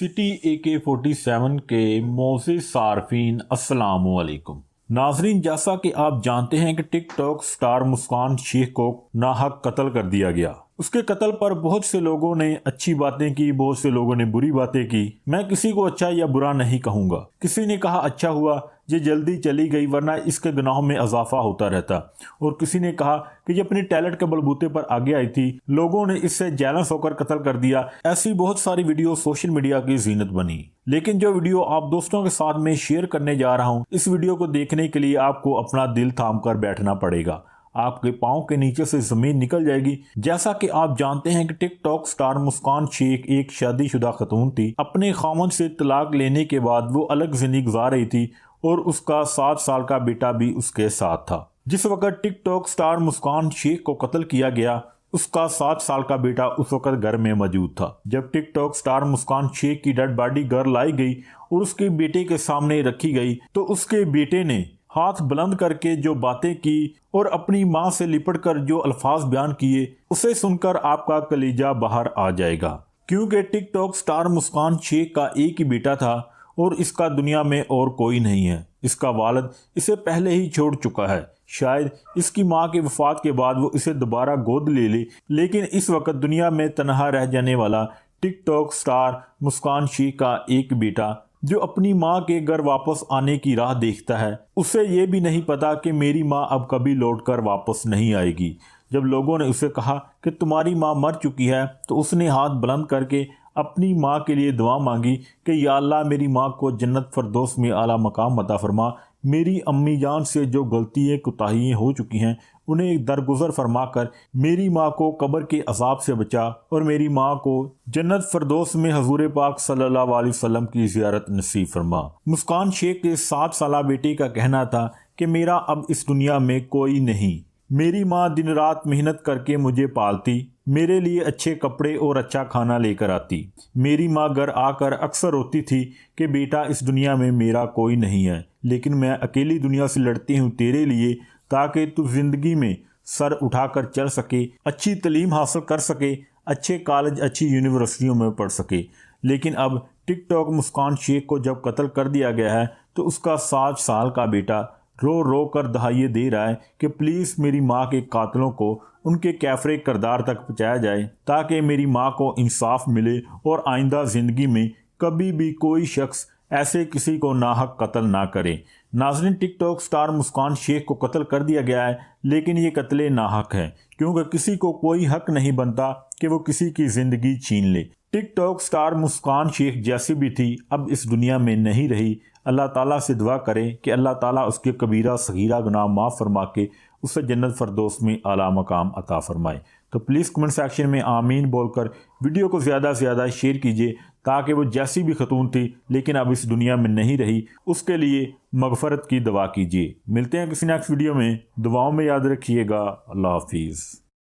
City AK-47 के मोअज़्ज़िज़ सारफीन अस्सलाम वालेकुम। नाजरीन, जैसा कि आप जानते हैं कि टिकटॉक स्टार मुस्कान शेख को नाहक कत्ल कर दिया गया। उसके कत्ल पर बहुत से लोगों ने अच्छी बातें की, बहुत से लोगों ने बुरी बातें की। मैं किसी को अच्छा या बुरा नहीं कहूँगा। किसी ने कहा अच्छा हुआ ये जल्दी चली गई वरना इसके गुनाहों में इजाफा होता रहता, और किसी ने कहा कि ये अपनी टैलेंट के बलबूते पर आगे आई थी, लोगों ने इससे जेलस होकर कत्ल कर दिया। ऐसी बहुत सारी वीडियो सोशल मीडिया की जीनत बनी। लेकिन जो वीडियो आप दोस्तों के साथ में शेयर करने जा रहा हूँ, इस वीडियो को देखने के लिए आपको अपना दिल थाम कर बैठना पड़ेगा। आपके पाँव के नीचे से जमीन निकल जाएगी। जैसा कि आप जानते हैं कि टिकटॉक स्टार मुस्कान शेख एक शादीशुदा खतून थी। अपने खामन से तलाक लेने के बाद वो अलग जिंदगी गुजार रही थी और उसका 7 साल का बेटा भी उसके साथ था। जिस वक्त टिकटॉक स्टार मुस्कान शेख को कत्ल किया गया, उसका 7 साल का बेटा उस वक्त घर में मौजूद था। जब टिकटॉक स्टार मुस्कान शेख की डेड बॉडी घर लाई गई और उसके बेटे के सामने रखी गई, तो उसके बेटे ने हाथ बुलंद करके जो बातें की और अपनी मां से लिपट कर जो अल्फाज बयान किए, उसे सुनकर आपका कलेजा बाहर आ जाएगा। क्योंकि टिकटॉक स्टार मुस्कान शेख का एक ही बेटा था और इसका दुनिया में और कोई नहीं है। इसका वालिद इसे पहले ही छोड़ चुका है। शायद इसकी मां के वफात के बाद वो इसे दोबारा गोद ले ले, लेकिन इस वक्त दुनिया में तनहा रह जाने वाला टिकटॉक स्टार मुस्कान शेख का एक बेटा जो अपनी मां के घर वापस आने की राह देखता है, उसे ये भी नहीं पता कि मेरी मां अब कभी लौटकर वापस नहीं आएगी। जब लोगों ने उसे कहा कि तुम्हारी मां मर चुकी है, तो उसने हाथ बुलंद करके अपनी मां के लिए दुआ मांगी कि या अल्लाह मेरी मां को जन्नत फरदौस में आला मकाम अता फरमा। मेरी अम्मी जान से जो गलतियाँ कोताहियाँ हो चुकी हैं उन्हें दरगुजर फरमाकर मेरी मां को कब्र के अजाब से बचा और मेरी मां को जन्नत फरदौस में हजूर पाक सल्लल्लाहु अलैहि वसल्लम की ज़ियारत नसीब फरमा। मुस्कान शेख के 7 साला बेटे का कहना था कि मेरा अब इस दुनिया में कोई नहीं। मेरी माँ दिन रात मेहनत करके मुझे पालती, मेरे लिए अच्छे कपड़े और अच्छा खाना लेकर आती। मेरी माँ घर आकर अक्सर रोती थी कि बेटा इस दुनिया में मेरा कोई नहीं है, लेकिन मैं अकेली दुनिया से लड़ती हूँ तेरे लिए, ताकि तू जिंदगी में सर उठाकर चल सके, अच्छी तालीम हासिल कर सके, अच्छे कॉलेज अच्छी यूनिवर्सिटियों में पढ़ सके। लेकिन अब टिकटॉक मुस्कान शेख को जब कत्ल कर दिया गया है, तो उसका 7 साल का बेटा रो रो कर दहाइये दे रहा है कि प्लीज़ मेरी माँ के कातलों को उनके कैफरे किरदार तक पहुँचाया जाए, ताकि मेरी माँ को इंसाफ मिले और आइंदा ज़िंदगी में कभी भी कोई शख्स ऐसे किसी को नाहक कत्ल ना करे। नाज़रीन, टिकटॉक स्टार मुस्कान शेख को कत्ल कर दिया गया है, लेकिन ये कत्ले नाहक है, क्योंकि किसी को कोई हक नहीं बनता कि वो किसी की ज़िंदगी छीन ले। टिकटॉक स्टार मुस्कान शेख जैसी भी थी, अब इस दुनिया में नहीं रही। अल्लाह ताला से दुआ करें कि अल्लाह ताला उसके कबीरा सगीरा गुनाह माफ़ फरमा के उसे जन्नत फरदौस में आला मकाम अता फरमाए। तो प्लीज़ कमेंट सेक्शन में आमीन बोलकर वीडियो को ज़्यादा से ज़्यादा शेयर कीजिए, ताकि वो जैसी भी खतून थी लेकिन अब इस दुनिया में नहीं रही, उसके लिए मगफरत की दुआ कीजिए। मिलते हैं किसी नेक्स्ट वीडियो में। दुआओं में याद रखिएगा। अल्लाह हाफिज़।